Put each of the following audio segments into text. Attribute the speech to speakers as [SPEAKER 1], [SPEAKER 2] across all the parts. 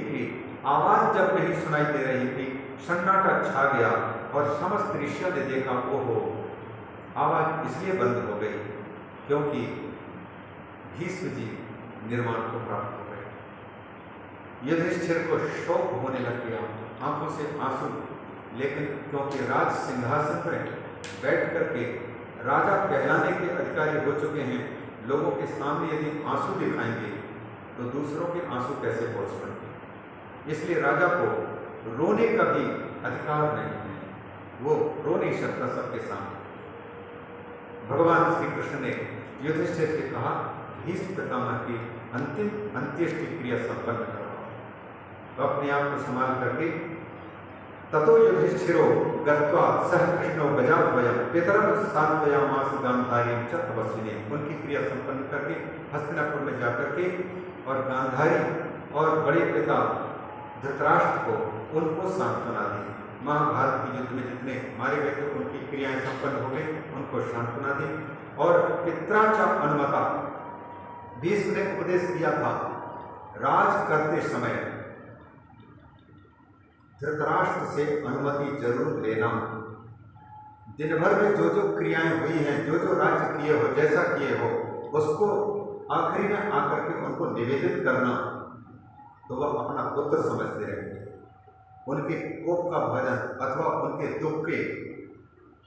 [SPEAKER 1] की आवाज जब नहीं सुनाई दे रही थी, सन्नाटा छा गया और समस्त ऋषियों ने देखा, ओहो, आवाज इसलिए बंद हो गई क्योंकि भीष्म जी निर्वाण को प्राप्त हो गए। युधिष्ठिर को शोक होने लग गया, आंखों से आंसू, लेकिन क्योंकि राज सिंहासन पर बैठ करके राजा कहलाने के अधिकारी हो चुके हैं, लोगों के सामने यदि आंसू दिखाएंगे तो दूसरों के आंसू कैसे पहुंच पाएंगे। इसलिए राजा को रोने का भी अधिकार नहीं है, वो रो नहीं सकता सबके सामने। भगवान श्री कृष्ण ने युधिष्ठिर से कहा, भीष्म पितामह की अंतिम अंत्येष्टि क्रिया संपन्न करवाओ। तो अपने आप को संभाल करके ततो युधिष्ठिरो गत्वा सह कृष्णो गजाद्वयं पितरं सात्वयामास गांधारीं च तपस्विने। उनकी क्रिया संपन्न करके हस्तिनापुर में जाकर के और गांधारी और बड़े पिता धृतराष्ट्र को उनको सांत्वना दी। महाभारत के युद्ध में जितने मारे गए थे उनकी क्रियाएं संपन्न हो गई, उनको सांत्वना दी। और पित्राचा अनुमता, भीष्म ने उपदेश दिया था, राज करते समय धृतराष्ट्र से अनुमति जरूर लेना। दिन भर में जो जो क्रियाएं हुई हैं, जो जो राज्य किए हो, जैसा किए हो, उसको आखिरी में आकर के उनको निवेदित करना, तो वह अपना पुत्र समझते रहेंगे। उनके कोप का भजन अथवा उनके दुख के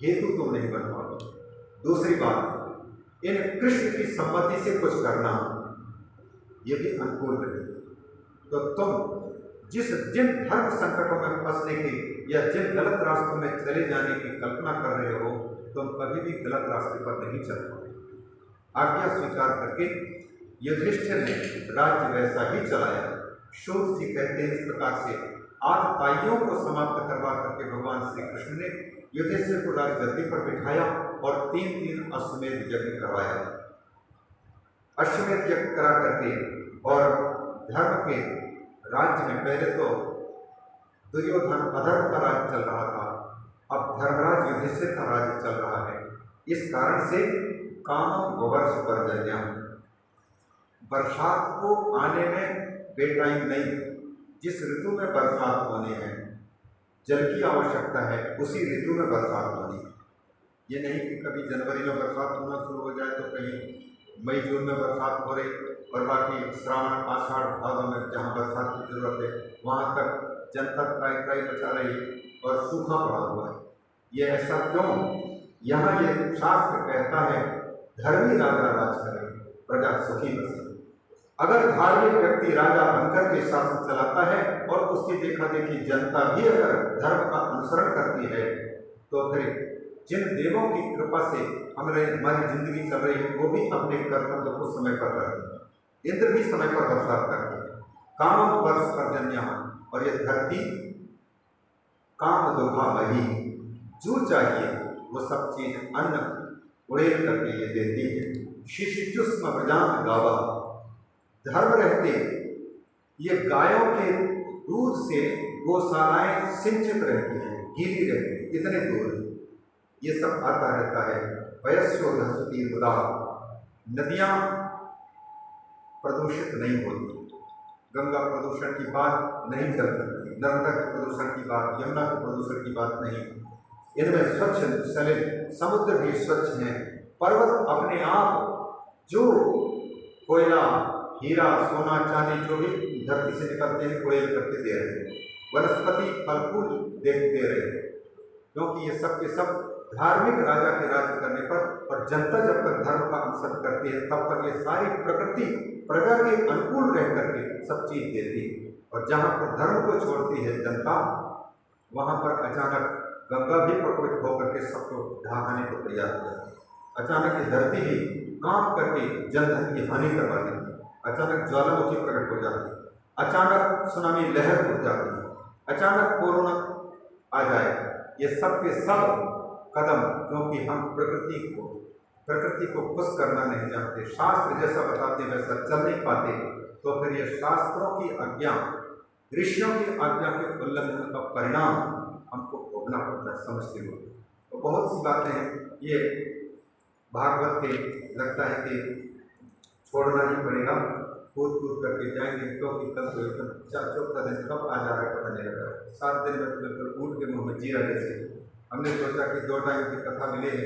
[SPEAKER 1] हेतु तुम नहीं बन पाओगे। दूसरी बात, इन कृष्ण की सम्मति से कुछ करना, ये भी अनुकूल नहीं। तो तुम जिन धर्म संकटों में फंसने की या जिन गलत रास्तों में चले जाने की कल्पना कर रहे हो, तुम कभी भी गलत रास्ते पर नहीं चल पाओगे। आज्ञा स्वीकार करके युधिष्ठिर ने राज्य वैसा ही चलाया। सूत जी कहते हैं, इस प्रकार से 8 ताइयों को समाप्त करवा करके भगवान श्री कृष्ण ने युधिष्ठिर को राजगद्दी पर बिठाया और 3 अश्वमेध यज्ञ करवाया। अश्वमेध यज्ञ करा करके और धर्म के राज्य में पहले तो दुर्योधन अधर्म का राज्य चल रहा था, अब धर्मराज युधिष्ठिर का राज्य चल रहा है। इस कारण से काम वर्ष पर्जन्यम, बरसात को आने में बेटाइम नहीं, जिस ऋतु में बरसात होने हैं, जल की आवश्यकता है, उसी ऋतु में बरसात होनी है। ये नहीं कि कभी जनवरी में बरसात होना शुरू हो जाए तो कहीं मई जून में बरसात हो रही और बाकी श्रावण आषाढ़ भादों में जहाँ बरसात की जरूरत है वहाँ तक जनता त्राई बचा रही है और सूखा पड़ा हुआ है। ये ऐसा क्यों? यहाँ ये शास्त्र कहता है, धर्मी राजा राज करे, प्रजा सुखी बसे। अगर धार्मिक व्यक्ति राजा बनकर के शासन चलाता है और उसकी देखा देखी जनता भी अगर धर्म का अनुसरण करती है, तो फिर जिन देवों की कृपा से हमारी जिंदगी चल रही है, वो भी अपने कर्तव्य को समय पर करते हैं। इंद्र भी समय पर बरसात करते हैं। काम वर्ष पर्जन्य, और ये धरती काम दुखामही, जो चाहिए वो सब चीज अन्न उड़ेल करके ये देती है। शिशुष्म प्रजान गावा, धर्म रहते ये गायों के दूध से गौशालाएं सिंचित रहती हैं, गीली रहती है, इतने दूर ये सब आता रहता है। वयस्योधि मुदा, नदियां प्रदूषित नहीं होती, गंगा प्रदूषण की बात नहीं चल सकती, नर्मदा के प्रदूषण की बात, यमुना के प्रदूषण की बात नहीं। इनमें स्वच्छ सलिल, समुद्र भी स्वच्छ हैं, पर्वत अपने आप जो कोयला, हीरा, सोना, चांदी जो भी धरती से निकलते हैं कोयल करके दे रहे हैं, वनस्पति फल फूल दे रहे हैं, क्योंकि ये सब के सब धार्मिक राजा के राज्य करने पर और जनता जब तक धर्म का अनुसरण करती है तब तक ये सारी प्रकृति प्रजा के अनुकूल रह करके सब चीज देती है। और जहाँ पर धर्म को छोड़ती है जनता, वहाँ पर अचानक गंगा भी प्रकोपित होकर के सबको ढहाने को तैयार हो जाती है। अचानक ये धरती भी कांप करके जनधन की हानि करवा देती है। अचानक ज्वालामुखी प्रकट हो जाती है, अचानक सुनामी लहर उठ जाती है, अचानक कोरोना आ जाए। ये सब के सब कदम, क्योंकि हम प्रकृति को खुश करना नहीं जानते, शास्त्र जैसा बताते वैसा चल नहीं पाते, तो फिर ये शास्त्रों की आज्ञा, ऋषियों की आज्ञा के उल्लंघन का परिणाम हमको भोगना पड़ता है, समझते हुए। तो बहुत सी बातें हैं, ये भागवत के लगता है कि छोड़ना ही पड़ेगा। कूद कूद करके जाएंगे, क्योंकि कल तो एकदम चौथा दिन कब आ जा रहा है पता नहीं लग रहा है। 7 दिन में बिल्कुल ऊँट के मुँह में जीरा जैसे। हमने सोचा कि 2 टाइम की कथा मिले है,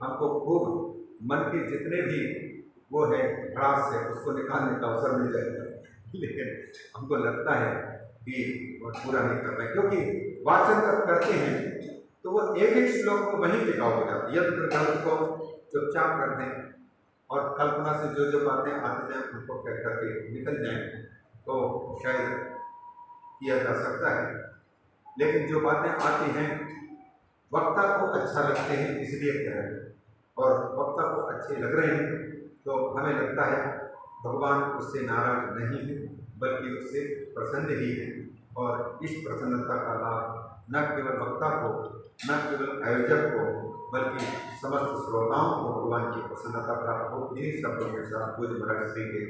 [SPEAKER 1] हमको खूब मन के जितने भी वो है भड़ास है उसको निकालने का अवसर मिल जाएगा, लेकिन हमको लगता है कि वो पूरा नहीं कर रहे, क्योंकि वाचन जब करते हैं तो वो एक एक श्लोक को वहीं टिकाऊ हो जाती है। यदि ग्रंथ को चुपचाप कर दें और कल्पना से जो जो बातें आती जाए उनको कह करके निकल जाएं तो शायद किया जा सकता है। लेकिन जो बातें आती हैं वक्ता को अच्छा लगते हैं इसलिए कह रहे हैं, और वक्ता को अच्छे लग रहे हैं तो हमें लगता है भगवान उससे नाराज नहीं है बल्कि उससे प्रसन्न ही है। और इस प्रसन्नता का लाभ न केवल वक्ता को, न केवल आयोजक को, बल्कि समस्त श्रोताओं को भगवान की प्रसन्नता प्राप्त हो। इन्हीं शब्दों के साथ पूज्य महाराज श्री के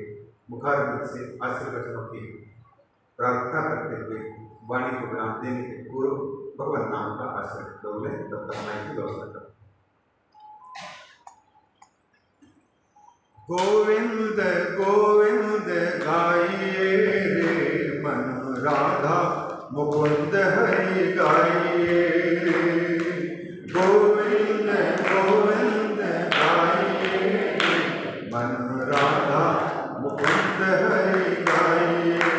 [SPEAKER 1] मुखारविंद से आशीर्वचनों की प्रार्थना करते हुए वाणी को विराम देने के पूर्व भगवत नाम का आश्रय लोग लें, तब तक मैं की व्यवस्था करूँ। गोविंद गोविंद गाइए रे मन राधा मुकुंद हरि गाइए। गोविंद गोविंद गाइए मन राधा मुकुंद हरि गाइए।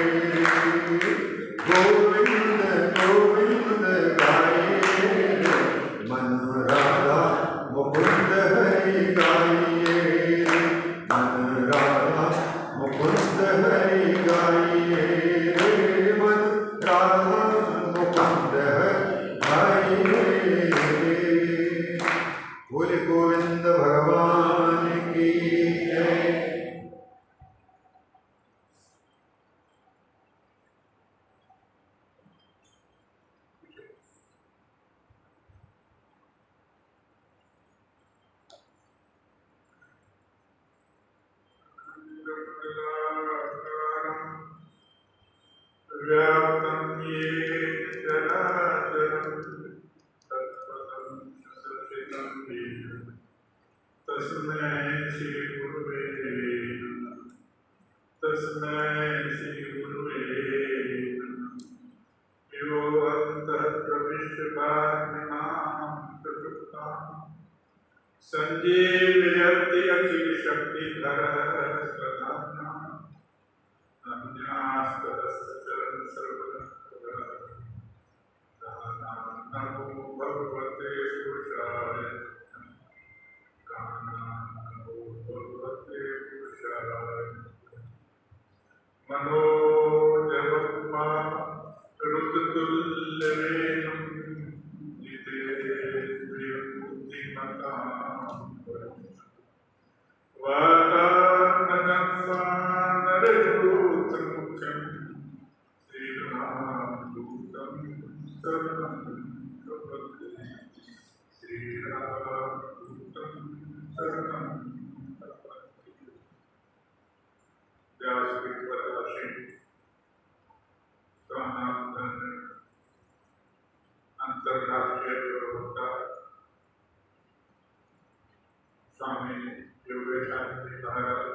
[SPEAKER 1] गोविंद गोविंद गाइए मन राधा मुकुंद हरि गाइए। मन राधा मुकुंद हरि गाइए रे मन राधा मुकुंद हरि गाइए। बोले गोविंद भगवान की जय।
[SPEAKER 2] व्याप्तं येन चराचरं तत्पदं सच्चिदं येन तस्मै श्रीगुरुवे नमः। तस्मै श्रीगुरुवे नमः। यो अन्तः प्रविश्य वाग्मिमां प्रकृतां सञ्जीवयति अखिलशक्तिधरः स्वधाम्ना अन्यास्तहस्रचरणं सर्वदा नमो भगवते पुरुषाय नमो भगवते पुरुषाय मनोजवत्मा ऋतुतुल्यवेगं जितेन्द्रियं बुद्धिमतां वातात्मजं श्रीरामदूतं शरणं प्रपद्ये। श्रीरामदूतं शरणं प्रपद्ये। व्यासपीठवरदासी सनातन अंतर्राष्ट्रीय प्रवक्ता स्वामी योगेशानंद महाराज,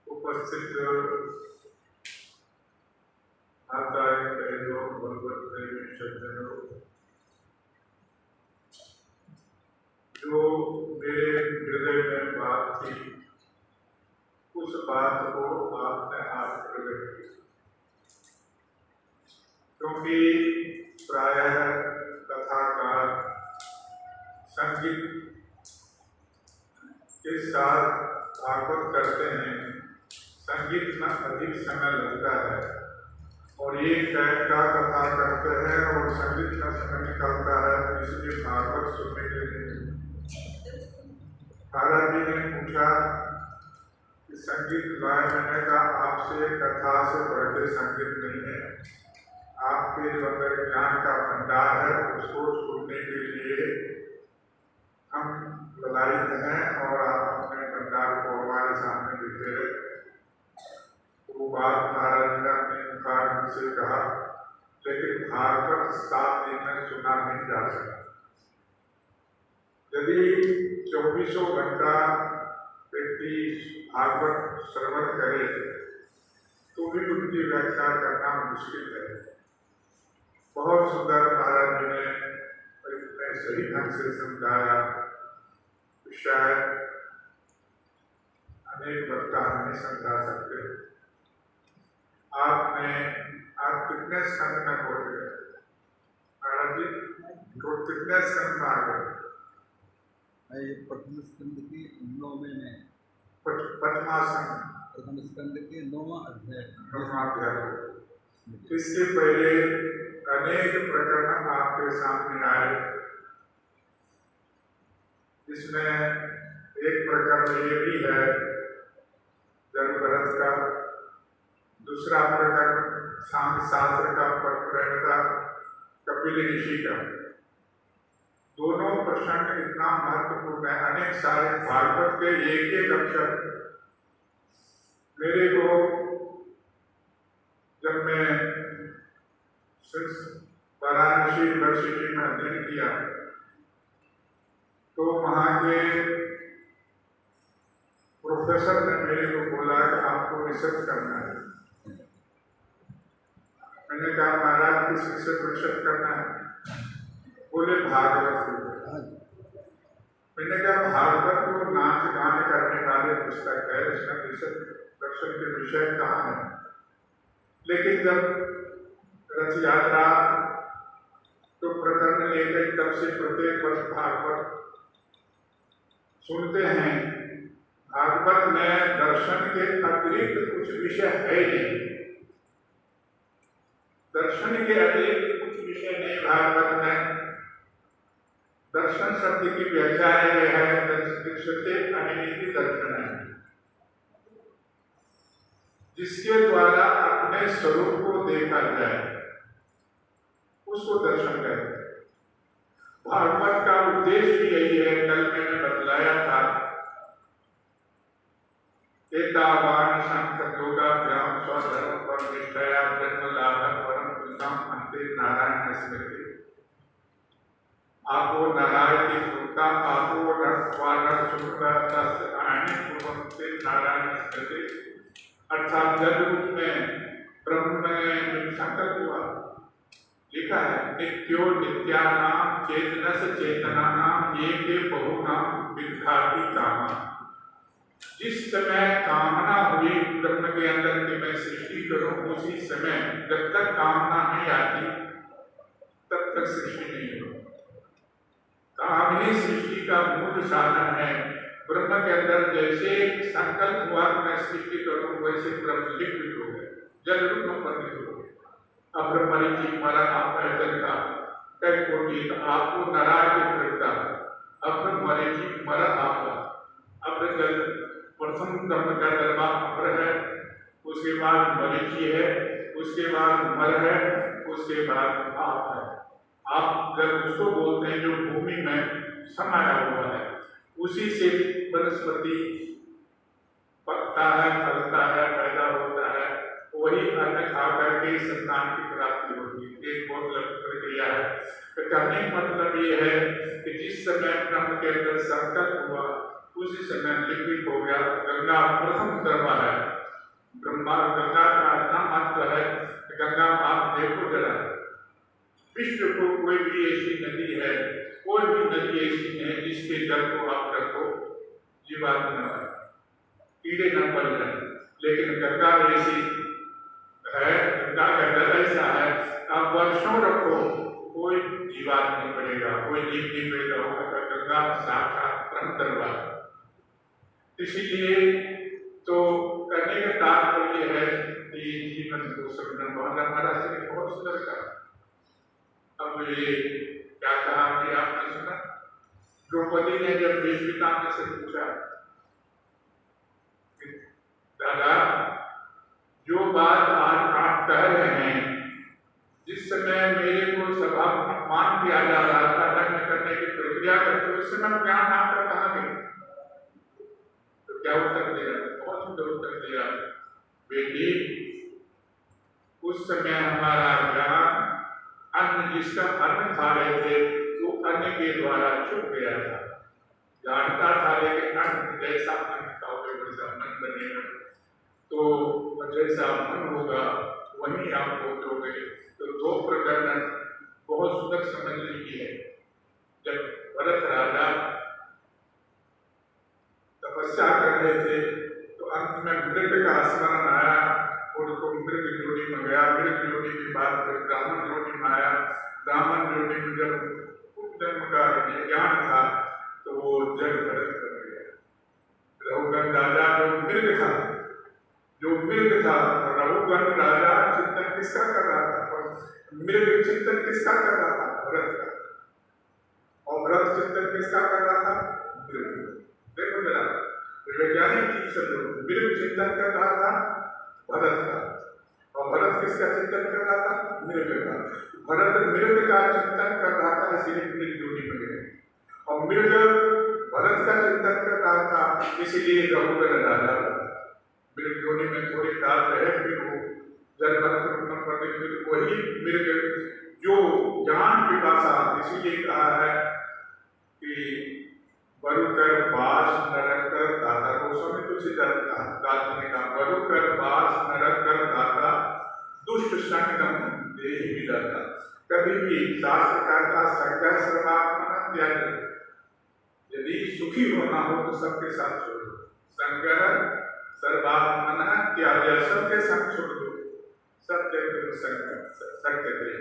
[SPEAKER 2] उपस्थित माताएं बहनों भगवत प्रेमी सज्जनों, जो मेरे हृदय में बात थी उस बात को आपने आज प्रकट किया, क्योंकि प्रायः कथाकार संगीत के साथ भागवत करते हैं, संगीत में अधिक समय लगता है और ये का कथा करते हैं और संगीत का समय निकलता है, इसलिए भागवत सुनने के लिए महाराज जी ने पूछा कि संगीत गाय। मैंने कहा आपसे कथा से बढ़ के संगीत नहीं है, आपके जो अंदर ज्ञान का भंडार है उसको सुनने के लिए हम ललायित हैं और आप अपने भंडार को हमारे सामने देते हैं। वो बात महाराज जी ने अपने मुखार से कहा, लेकिन भागवत 7 दिन में सुना नहीं जा सकता। यदि 24 घंटा व्यक्ति भागवत श्रवण करे तो भी उनकी व्याख्या करना मुश्किल है। बहुत सुंदर महाराज जी ने इतने सही ढंग से समझाया, शायद अनेक वक्ता नहीं समझा सकते। आप कितने स्कंद में पहुंच गए महाराज जी? तो कितने स्कंद में आ गए?
[SPEAKER 3] ये प्रथम स्कंद की 9 में प्रथम स्कंद के 9वां अध्याय।
[SPEAKER 2] इसके पहले अनेक प्रकरण आपके सामने आए। इसमें एक प्रकरण ये भी है जन्मभरत का, दूसरा प्रकरण सांख्य शास्त्र का प्रकरण था, कपिल ऋषि का। दोनों प्रसंग इतना महत्वपूर्ण है। अनेक सारे भागवत के एक एक अक्षर मेरे को, जब मैं वाराणसी यूनिवर्सिटी में अध्ययन किया तो वहाँ के प्रोफेसर ने मेरे को बोला कि आपको रिसर्च करना है। मैंने कहा महाराज किस विषय पर रिसर्च करना है? बोले भागवत। मैंने कहा भागवत तो नाच गान करने वाले पुस्तक है, इसका दर्शन के विषय कहाँ है? लेकिन जब रथ यात्रा तो प्रकरण लेकर तब से प्रत्येक वर्ष भागवत सुनते हैं। भागवत में दर्शन के अतिरिक्त कुछ विषय है नहीं, दर्शन के अतिरिक्त कुछ विषय नहीं भागवत में। दर्शन शब्द की व्याख्या यह है दृश्यते अनिमिति दर्शन है, जिसके द्वारा अपने स्वरूप को देखा जाए, उसको दर्शन कहते हैं। भागवत का उद्देश्य यही है, कल मैंने बतलाया था, एतावान शंख योगाभ्याम स्वधर्म पर निष्ठया जन्म लाभ परम पुरुषम अंते नारायण स्मृति। आपो नारायण श्रुता आपो नर श्रुता तस्य आयने पूर्वम से नारायण स्मृति। अर्थात जल रूप में ब्रह्म में संकल्प हुआ, लिखा है नित्यो नित्यानाम चेतनस चेतनानाम ये के बहुनाम विद्यार्थी कामा। जिस समय कामना हुई ब्रह्म के अंदर कि मैं सृष्टि करूं, उसी समय जब तक कामना नहीं आती तब तक सृष्टि नहीं होती। काम ही सृष्टि का मूल साधन है। ब्रह्म के अंदर जैसे संकल्प हुआ मैं सृष्टि करूं, वैसे ब्रह्म लिखित हो गए, जल रूप में परिणित हो गए। अब ब्रह्मणि मरा आप जल का कई कोटि आपको नारायण करता, अब ब्रह्मणि मरा आपका। अब जल प्रथम ब्रह्म का दरबार अपर है, उसके बाद मरीची है, उसके बाद मर है, उसके बाद आप है। आप जब उसको बोलते हैं जो भूमि में समाया हुआ है, उसी से वनस्पति पकता है, फलता है, पैदा होता है, वही अन्न खा करके संतान की प्राप्ति होती है। एक बहुत लंबी प्रक्रिया है। तो कहने का मतलब ये है कि जिस समय ब्रह्म के अंदर संकल्प हुआ उसी समय लिखित हो गया। गंगा प्रथम दरबार है, ब्रह्मा गंगा का इतना महत्व है। गंगा आप देखो जरा, विश्व को कोई भी ऐसी नदी है, कोई भी नदी ऐसी है जिसके जल को आप रखो जीवात्मा न आए, कीड़े न पड़ जाए। लेकिन गंगा ऐसी है, गंगा का जल ऐसा है, आप वर्षों रखो कोई जीवात नहीं पड़ेगा, कोई जीव नहीं पैदा होगा। गंगा साक्षात ब्रह्म दरबार। इसीलिए तो करने का तात्पर्य है कि जीवन को समझना बहुत हमारा से बहुत सुंदर का। अब ये क्या कहा कि आपने सुना, द्रौपदी ने जब देश पितामह से पूछा, दादा जो बात आज आप कह रहे हैं, जिस समय मेरे को सभा अपमान किया जा रहा था, दंड करने की प्रक्रिया करते उस समय ज्ञान आपका कहाँ गया? तो क्या उत्तर दिया? बहुत सुंदर उत्तर दिया, बेटी उस समय हमारा ज्ञान अन्न जिसका अन्न खा रहे थे वो अन्न के द्वारा छुप गया था। जानता था लेकिन अन्न जैसा अन्न तो जैसा मन होगा वहीं आप पहुंचोगे। तो दो प्रकरण बहुत सुंदर समझने की है। जब भरत राजा तपस्या कर रहे थे तो अंत में मृग का स्मरण आया और उसको मृग जोड़ी में गया। मृग जोड़ी के बाद फिर ब्राह्मण जोड़ी में आया। ब्राह्मण जोड़ी में जब जन्म का ज्ञान था तो वो जड़ भरत कर गया। रघुगण राजा जो मृग था रघुगण राजा चिंतन किसका कर रहा था? मृग चिंतन किसका कर रहा था? भरत का। और भरत चिंतन किसका कर रहा था? मृग। देखो जरा वैज्ञानिक ठीक से मृग चिंतन कर रहा था भरत का, और भरत किसका चिंतन कर रहा था? मृग का। भरत मृग का चिंतन कर रहा था, इसीलिए मृग जोड़ी में गए। और मृग भरत का चिंतन कर रहा था, इसीलिए रघुगण राजा। मृग जोड़ी में थोड़ी काल रहे, फिर वो जब भरत उत्पन्न कर गए, फिर वही मृग जो ज्ञान पिपासा, इसीलिए कहा है कि बरुकर बास नरकर दाता। गोस्वामी तुलसीदास दार्शनिक का बरुकर बास नरकर दाता दुष्ट संगम देहि विदाता। कभी भी शास्त्र कहता संग सर्वात्मन त्याग। यदि सुखी होना हो तो सबके साथ छोड़ो। संग सर्वात्मन त्याग, सबके संग छोड़ दो। सब जगह सत्य थे,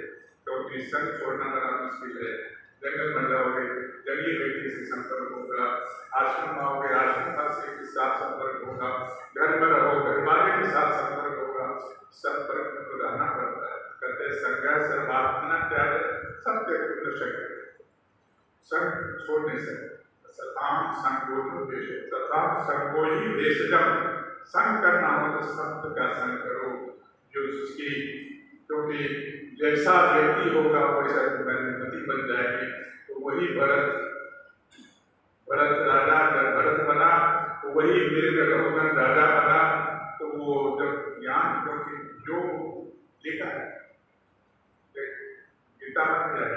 [SPEAKER 2] क्योंकि संग छोड़ना बड़ा मुश्किल है। जंगल में जाओगे जंगली व्यक्ति से संपर्क होगा, आश्रम में आओगे आश्रम वासी के साथ संपर्क होगा, घर में रहो घर वाले के साथ संपर्क होगा। संपर्क में तो रहना पड़ता है। कहते संघर्ष सर्वात्मना त्याग, सब त्याग कर सकते, संग छोड़ नहीं सकते। सताम संगोनो देश, तथा संगो ही देशजम। संग करना हो तो संत का संग करो, जो उसकी, क्योंकि जैसा व्यक्ति होगा वैसा गति बन जाएगी। तो वही भरत राजा जब भरत बना तो वही मृग रघुगण राजा बना। तो वो जब ज्ञान, क्योंकि जो लिखा है गीता में है,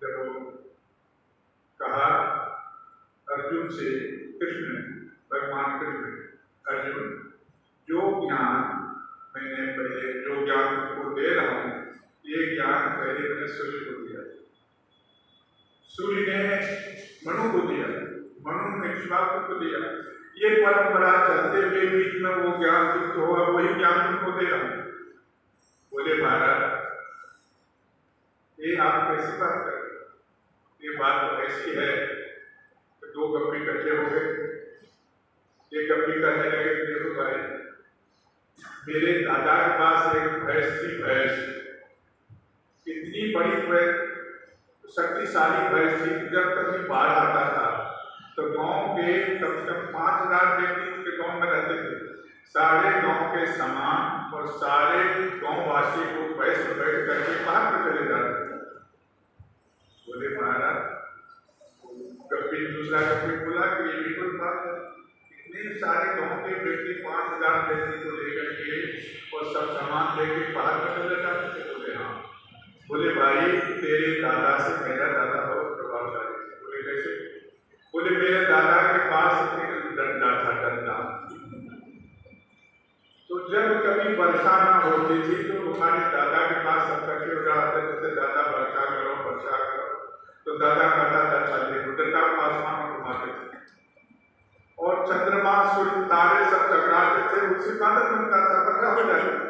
[SPEAKER 2] जब वो कहा अर्जुन से, कृष्ण भगवान कृष्ण, अर्जुन जो ज्ञान मैंने पहले जो ज्ञान को दे रहा हूं, ये ज्ञान पहले मैंने सूर्य को दिया, सूर्य ने मनु को दिया, मनु ने विश्वास को दिया। ये परंपरा चलते हुए बीच में वो ज्ञान युक्त हुआ, वही ज्ञान तुमको दे रहा हूं। बोले महाराज ये आप कैसी बात कर रहे? ये बात तो ऐसी है कि दो गप्पी इकट्ठे हो गए। ये गप्पी करने लगे, देखो भाई मेरे दादा के पास एक भैंस थी। भैंस इतनी बड़ी शक्तिशाली भैंस थी, जब कभी बाढ़ आता था तो गांव के कम से कम 5000 व्यक्ति उसके गांव में रहते थे। सारे गांव के सामान और सारे गांव वासी को भैंस बैठ करके बाहर में चले जाते थे। बोले महाराज, कभी दूसरा कभी बोला कि ये भी कोई बात है, इतने सारे गांव के व्यक्ति 5000 व्यक्ति को लेकर के और सब सामान लेके बाहर में चले जाते थे। बोले हाँ। बोले भाई तेरे दादा से मेरा दादा बहुत प्रभावशाली है। बोले कैसे? बोले मेरे दादा के पास एक डंडा था, डंडा। तो जब कभी वर्षा न होती थी तो हमारे दादा के पास सब इकट्ठे हो जाते थे, दादा वर्षा करो वर्षा करो। तो दादा कहता था चलिए, डंडा को आसमान में घुमाते थे और चंद्रमा सूर्य तारे सब टकराते थे, उससे बादल बनता था, वर्षा हो जाती थी।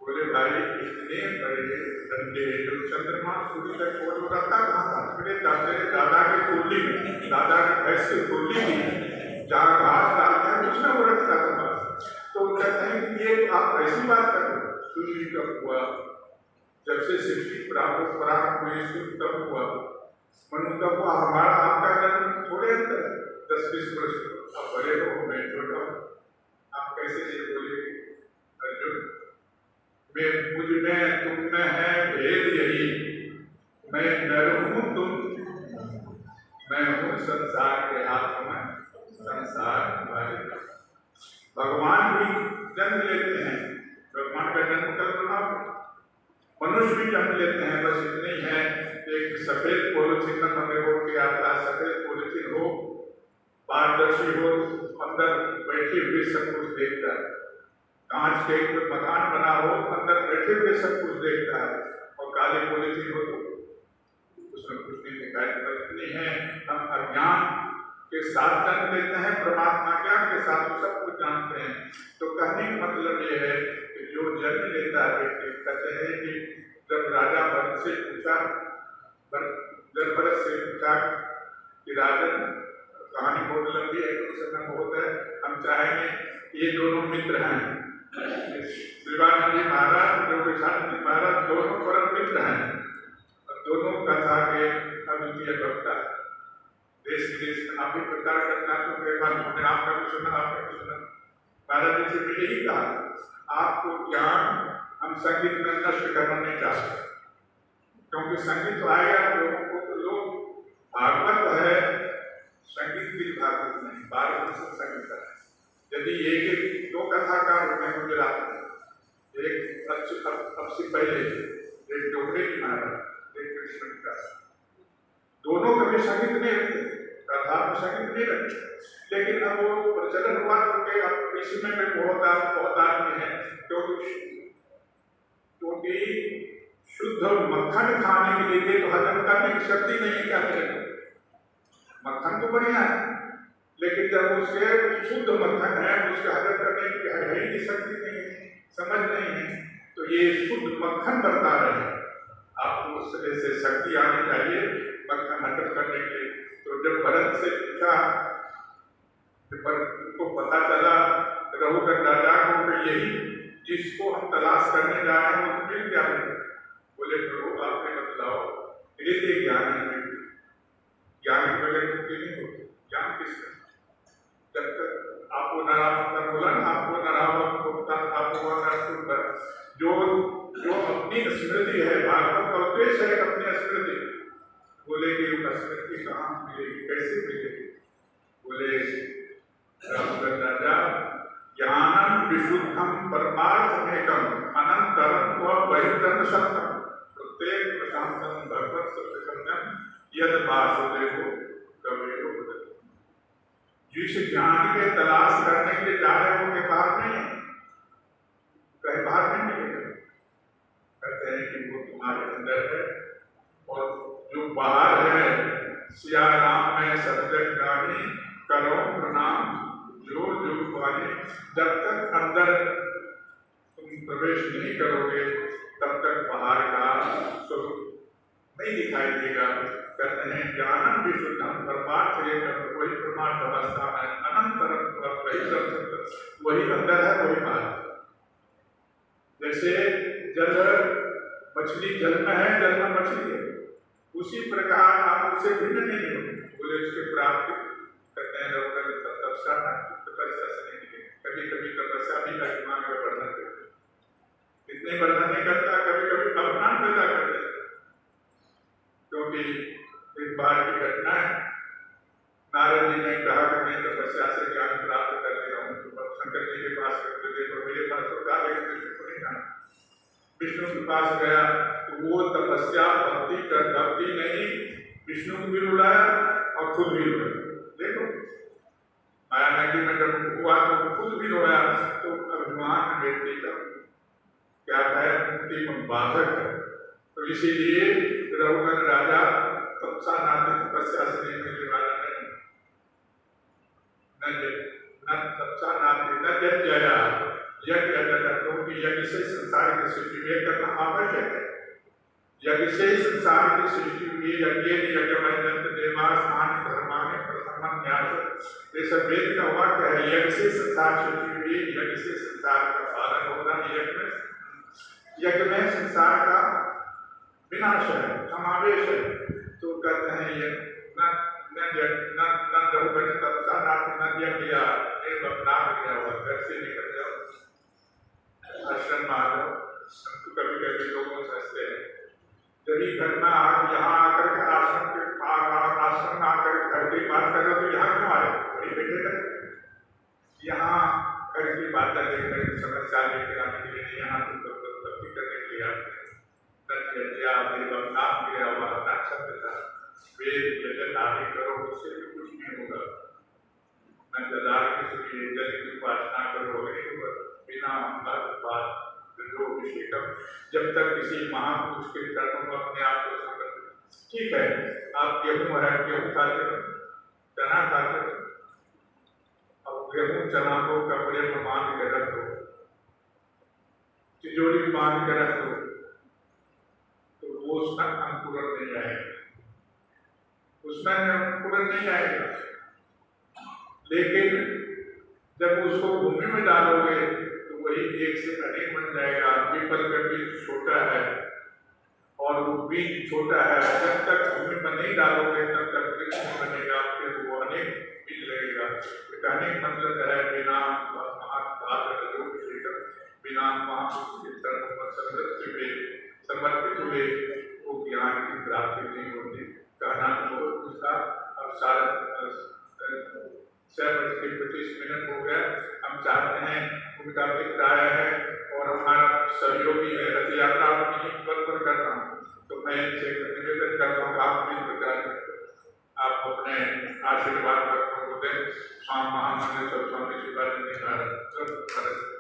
[SPEAKER 2] बोले भाई इतने बड़े डंडे जो चंद्रमा सूर्य तक वो रखता कहाँ था? मेरे दादा के कुर्ली में, दादा की भैंस की कुर्ली में जहाँ घास डालते हैं उसमें वो रखता था। तो कहते हैं कि ये आप ऐसी बात कर रहे हो। सूर्य कब हुआ? जब से सृष्टि प्रारंभ हुई सूर्य तब हुआ, मनु तब हुआ। हमारा आपका जन्म थोड़े अंतर है, 10-20 वर्ष। आप बड़े हो, मैं छोटा हूँ, आप कैसे ये बोले? अर्जुन मुझ में तुम में है भेद यही, मैं नर हूं तुम, मैं हूं संसार के हाथ में, संसार हमारे। भगवान भी जन्म लेते हैं, भगवान का जन्म कल्पना, मनुष्य भी जन्म लेते हैं। बस इतने ही है, एक सफेद पॉलिथीन में बंधे हो के आता है, सफेद पॉलिथीन हो, पारदर्शी हो, अंदर बैठे हुए सब कुछ देखता है। कांच के कोई मकान बना हो, अंदर बैठे हुए सब कुछ देखता है, और काले पॉलिथीन हो तो उसमें कुछ नहीं दिखाई पड़ती है। हम अज्ञान के साथ जन्म लेते हैं, परमात्मा ज्ञान के साथ सब कुछ जानते हैं। तो कहने का मतलब ये है कि जो जन्म लेता है व्यक्ति, कहते हैं कि जब राजा भरत से पूछा कि राजन, कहानी बहुत लंबी है, कुछ समय बहुत है, हम चाहेंगे ये दोनों मित्र हैं, शिवानंद जी महाराज, योगेशानंद जी महाराज, दोनों परम मित्र हैं, और दोनों कथा के अद्वितीय वक्ता है। देश विदेश में आप भी प्रचार करना, तो मेरे पास हमने आपका भी सुना, आपका भी सुना। महाराज जी से भी यही कहा, आपको ज्ञान हम संगीत में नष्ट करना नहीं चाहते, क्योंकि संगीत तो आएगा लोगों को, तो लोग भागवत है, संगीत भी भागवत नहीं, 12% संगीत है। यदि एक दो कथाकार होने को मिला, एक अब से पहले एक डोगरे की महाराज, एक कृष्ण का, दोनों कभी संगीत नहीं रखते, कथा में संगीत नहीं रखते, लेकिन अब वो प्रचलन हुआ क्योंकि अब कृषि में बहुत आदमी है, क्योंकि शुद्ध मक्खन खाने के लिए तो हजम करने की शक्ति नहीं है, क्या करेगा? मक्खन तो बढ़िया है, लेकिन जब उसके शुद्ध मक्खन है, उसके हजम करने की है ही शक्ति नहीं है, समझ नहीं है, तो ये शुद्ध मक्खन बता रहे हैं। आपको उस तरह से शक्ति आनी चाहिए मक्खन हजम करने के लिए। तो जब भरत से पूछा, उनको पता चला रघुकर राजा को कि यही जिसको हम तलाश करने जा रहे हैं वो मिल क्या है? बोले प्रभु आपने बतलाओ, हृदय ज्ञान है, ज्ञान के बगैर मुक्ति नहीं होती। ज्ञान किसका? जब तक आपको नरावत बोला ना, आपको नरावत जो अपनी स्मृति है, भागवत का उद्देश्य है अपनी स्मृति। बोले कि स्मृति कहाँ मिलेगी, कैसे मिलेगी? बोले राजा, ज्ञानम विशुद्धम परमार्थमेकम अनंतरम व बहिर्धर्म सत्यम प्रत्येक प्रशांतम भगवत सत्यम यद वासुदेव कवेरो। जिस ज्ञान के तलाश करने के लिए जा रहे हो के बाहर नहीं है, कहीं बाहर नहीं मिलेगा। कहते हैं कि वो तुम्हारे अंदर है, और जो बाहर है, सिया राम में सत्यज्ञानी करो प्रणाम जो वाले। जब तक अंदर तुम प्रवेश नहीं करोगे, तब तक बाहर का स्वरूप नहीं दिखाई देगा। कहते हैं ज्ञानम विशुद्धम परमार्थ लेकर वही परमार्थ अवस्था है, अनंतरम वही अंदर है, वही बाहर। जैसे जल मछली जल में है, जल में मछली है, उसी प्रकार आप उससे भिन्न नहीं हो। बोले उसके प्राप्ति कहते हैं तपस्या से नहीं मिलेगी। कभी कभी तपस्या भी दिमाग में वर्धन करते, इतने वर्धन नहीं करता, कभी कभी अभिमान पैदा करते। क्योंकि एक बार की घटना है, नारद जी ने कहा कि मैं तपस्या से ज्ञान प्राप्त कर लिया हूँ, तो शंकर जी के पास करते देखो, मेरे पास तो कहा, लेकिन कृष्ण को नहीं जाना। विष्णु के पास गया तो वो तपस्या भक्ति नहीं, विष्णु को भी रुलाया और खुद भी रोया। देखो माया नगरी में जब हुआ तो खुद भी रोया। तो अभिमान व्यक्ति का क्या है, मुक्ति में बाधक है। तो इसीलिए रघुवर राजा तपसा नाते तपस्या से नहीं मिलने वाला नहीं, न तपसा नाते न जया यज्ञ करना, क्योंकि यज्ञ से संसार की सृष्टि में करना आवश्यक है। यज्ञ से संसार की सृष्टि हुई, यज्ञ देवास्मान धर्माने प्रथम न्यास, ये सब वेद का वाक्य है। यज्ञ से संसार सृष्टि हुई, यज्ञ से संसार का पालन होगा। यज्ञ में संसार का विनाश है, समावेश है। तो कहते हैं ये घर से निकल जाओ, आश्रम में आ जाओ। हम तो कभी कभी लोगों से हंसते हैं, जब घर में यहाँ आकर के आश्रम में आकर घर की बात कर रहे हो, तो यहाँ क्यों आए? वही बैठे रहे। यहाँ घर की बात करने समस्या लेकर आने के लिए नहीं, यहाँ तुम तब्दील करने के लिए आते हैं। वेद यजन आदि करो, उससे भी कुछ नहीं होगा। न जदार की सुनी तयोभिषेकम, जब तक किसी महापुरुष के चरणों में अपने आप को समर्पित। ठीक है, आप गेहूं खाते हो, चना खाते हो, अब गेहूं चना को कपड़े में बांध के रख दो, तिजोरी में बांध के रख दो, तो वो उसका अंकुरण नहीं आएगा, उसमें अंकुरण नहीं आएगा। लेकिन जब उसको भूमि में डालोगे तो वही एक से अनेक बन जाएगा। पीपल का बीज छोटा है और वो बीज छोटा है, जब तक भूमि में नहीं डालोगे तब तक वृक्ष नहीं बनेगा, फिर वो अनेक बीज लगेगा। अनेक मतलब है बिना बिना महापुरुष के चरणों पर समर्पित हुए वो ज्ञान की प्राप्ति नहीं होती। कहना तो उसका अब 25 मिनट हो गया। हम चाहते हैं, उनका मित्र आया है और हमारा सहयोगी है, रथ यात्रा पर करता हूँ, तो मैं इनसे निवेदन करता हूँ आप भी आप अपने आशीर्वाद दें। स्वामी महामंत्र स्वामी शिवाजी ने कहा